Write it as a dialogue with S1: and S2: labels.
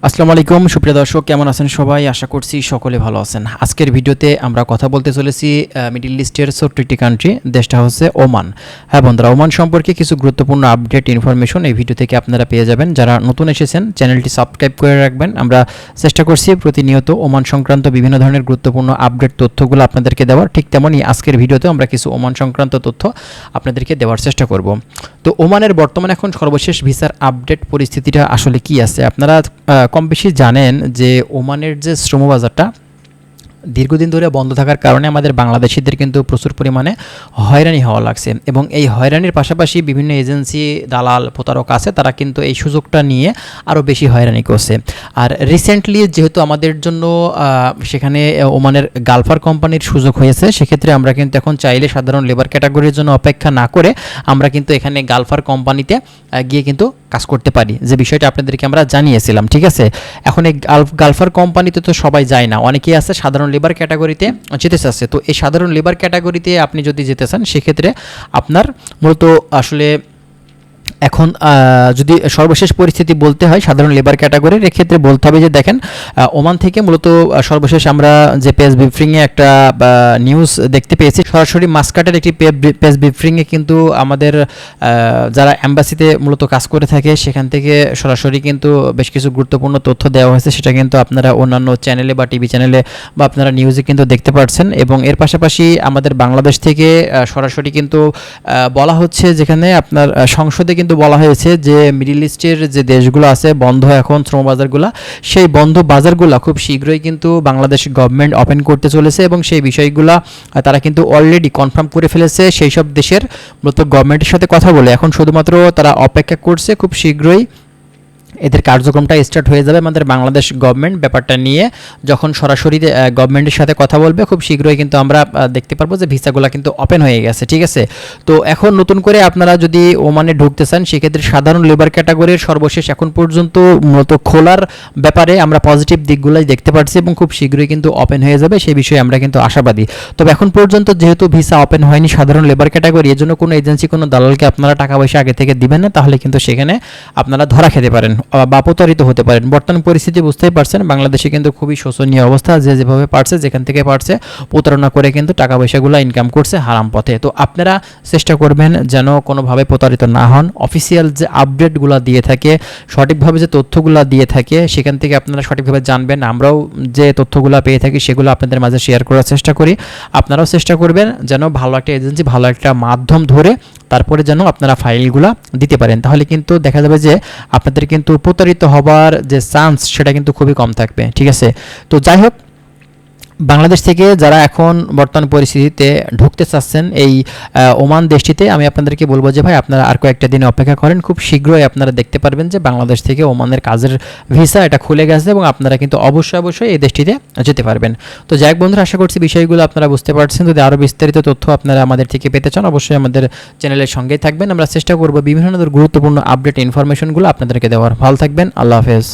S1: আসসালামু আলাইকুম সুপ্রিয় দর্শক, কেমন আছেন সবাই? আশা করছি সকলে ভালো আছেন। আজকের ভিডিওতে আমরা কথা বলতে চলেছি মিডল ইস্টের ছোট্ট একটি কান্ট্রি, দেশটা হচ্ছে ওমান। হ্যাঁ বন্ধুরা, ওমান সম্পর্কে কিছু গুরুত্বপূর্ণ আপডেট ইনফরমেশন এই ভিডিও থেকে আপনারা পেয়ে যাবেন। যারা নতুন এসেছেন চ্যানেলটি সাবস্ক্রাইব করে রাখবেন। আমরা চেষ্টা করছি প্রতিনিয়ত ওমান সংক্রান্ত বিভিন্ন ধরনের গুরুত্বপূর্ণ আপডেট তথ্যগুলো আপনাদেরকে দেওয়ার। ঠিক তেমনই আজকের ভিডিওতেও আমরা কিছু ওমান সংক্রান্ত তথ্য আপনাদেরকে দেওয়ার চেষ্টা করব। তো ওমানের বর্তমানে এখন সর্বশেষ ভিসার আপডেট পরিস্থিতিটা আসলে কি আছে? আপনারা কম বেশি জানেন যে ওমানের যে শ্রমবাজারটা দীর্ঘদিন ধরে বন্ধ থাকার কারণে আমাদের বাংলাদেশিদের কিন্তু প্রচুর পরিমাণে হয়রানি হওয়া লাগছে, এবং এই হয়রানির পাশাপাশি বিভিন্ন এজেন্সি, দালাল, প্রতারক আছে, তারা কিন্তু এই সুযোগটা নিয়ে আরও বেশি হয়রানি করছে। আর রিসেন্টলি যেহেতু আমাদের জন্য সেখানে ওমানের গালফার কোম্পানির সুযোগ হয়েছে, সেক্ষেত্রে আমরা কিন্তু এখন চাইলে সাধারণ লেবার ক্যাটাগরির জন্য অপেক্ষা না করে আমরা কিন্তু এখানে গালফার কোম্পানিতে গিয়ে কিন্তু কাজ করতে পারি, যে বিষয়টা আপনাদেরকে আমরা জানিয়েছিলাম। ঠিক আছে, এখন এই গালফার কোম্পানিতে তো সবাই যায় না, অনেকেই আছে সাধারণ লেবার ক্যাটাগরিতে যেতে চাচ্ছে। তো এই সাধারণ লেবার ক্যাটাগরিতে আপনি যদি যেতে চান, সেক্ষেত্রে আপনার মূলত আসলে এখন যদি সর্বশেষ পরিস্থিতি বলতে হয় সাধারণ লেবার ক্যাটাগরির, এক্ষেত্রে বলতে হবে যে দেখেন, ওমান থেকে মূলত সর্বশেষ আমরা যে পেজ ব্রিফিংয়ে একটা নিউজ দেখতে পেয়েছি, সরাসরি মাস্কাটের একটি পেজ ব্রিফিংয়ে কিন্তু আমাদের যারা অ্যাম্বাসিতে মূলত কাজ করে থাকে সেখান থেকে সরাসরি কিন্তু বেশ কিছু গুরুত্বপূর্ণ তথ্য দেওয়া হয়েছে। সেটা কিন্তু আপনারা অন্যান্য চ্যানেলে বা টিভি চ্যানেলে বা আপনারা নিউজে কিন্তু দেখতে পাচ্ছেন। এবং এর পাশাপাশি আমাদের বাংলাদেশ থেকে সরাসরি কিন্তু বলা হচ্ছে, যেখানে আপনার সংসদে কিন্তু বলা হয়েছে যে মিডল ইস্টের যে দেশগুলো আছে বন্ধ এখন শ্রমবাজারগুলো, সেই বন্ধ বাজারগুলো খুব শীঘ্রই কিন্তু বাংলাদেশ গভর্নমেন্ট ওপেন করতে চলেছে, এবং সেই বিষয়গুলো তারা কিন্তু অলরেডি কনফার্ম করে ফেলেছে সেই সব দেশের মূলত গভর্নমেন্টের সাথে কথা বলে। এখন শুধুমাত্র তারা অপেক্ষা করছে, খুব শীঘ্রই এদের কার্যক্রমটা স্টার্ট হয়ে যাবে। আমাদের বাংলাদেশ গভর্নমেন্ট ব্যাপারটা নিয়ে যখন সরাসরি গভর্নমেন্টের সাথে কথা বলবে, খুব শীঘ্রই কিন্তু আমরা দেখতে পারবো যে ভিসাগুলো কিন্তু ওপেন হয়ে গেছে। ঠিক আছে, তো এখন নতুন করে আপনারা যদি ওমানে ঢুকতে চান, সেক্ষেত্রে সাধারণ লেবার ক্যাটাগরির সর্বশেষ এখন পর্যন্ত মূলত খোলার ব্যাপারে আমরা পজিটিভ দিকগুলোই দেখতে পাচ্ছি, এবং খুব শীঘ্রই কিন্তু ওপেন হয়ে যাবে, সেই বিষয়ে আমরা কিন্তু আশাবাদী। তবে এখন পর্যন্ত যেহেতু ভিসা ওপেন হয়নি সাধারণ লেবার ক্যাটাগরি, এর জন্য কোনো এজেন্সি, কোনো দালালকে আপনারা টাকা পয়সা আগে থেকে দিবেন না, তাহলে কিন্তু সেখানে আপনারা ধরা খেতে পারেন বা প্রতারিত হতে পারেন। বর্তমান পরিস্থিতি বুঝতেই পারছেন, বাংলাদেশে কিন্তু খুবই শোচনীয় অবস্থা। যে যেভাবে পারছে, যেখান থেকে পারছে প্রতারণা করে কিন্তু টাকা পয়সাগুলো ইনকাম করছে হারাম পথে। তো আপনারা চেষ্টা করবেন যেন কোনোভাবে প্রতারিত না হন। অফিসিয়াল যে আপডেটগুলো দিয়ে থাকে, সঠিকভাবে যে তথ্যগুলো দিয়ে থাকে, সেখান থেকে আপনারা সঠিকভাবে জানবেন। আমরাও যে তথ্যগুলো পেয়ে থাকি সেগুলো আপনাদের মাঝে শেয়ার করার চেষ্টা করি। আপনারাও চেষ্টা করবেন যেন ভালো একটা এজেন্সি, ভালো একটা মাধ্যম ধরে তারপরে যেন আপনারা ফাইলগুলো দিতে পারেন, তাহলে কিন্তু দেখা যাবে যে আপনাদের কিন্তু প্রতারিত হবার যে চান্স সেটা কিন্তু খুবই কম থাকবে। ঠিক আছে, তো যাই হোক, বাংলাদেশ থেকে যারা এখন বর্তমান পরিস্থিতিতে ঢুকতে চাচ্ছেন এই ওমান দেশটিতে, আমি আপনাদেরকে বলবো যে ভাই আপনারা আর কয়েকটা দিন অপেক্ষা করেন, খুব শীঘ্রই আপনারা দেখতে পারবেন যে বাংলাদেশ থেকে ওমানের কাজের ভিসা এটা খুলে গেছে, এবং আপনারা কিন্তু অবশ্যই এই দেশটিতে যেতে পারবেন। তো যাই হোক বন্ধুরা, আশা করছি বিষয়গুলো আপনারা বুঝতে পারছেন। যদি আরও বিস্তারিত তথ্য আপনারা আমাদের থেকে পেতে চান, অবশ্যই আমাদের চ্যানেলের সঙ্গেই থাকবেন। আমরা চেষ্টা করব বিভিন্ন ধরনের গুরুত্বপূর্ণ আপডেট ইনফরমেশনগুলো আপনাদেরকে দেওয়ার। ভালো থাকবেন, আল্লাহ হাফেজ।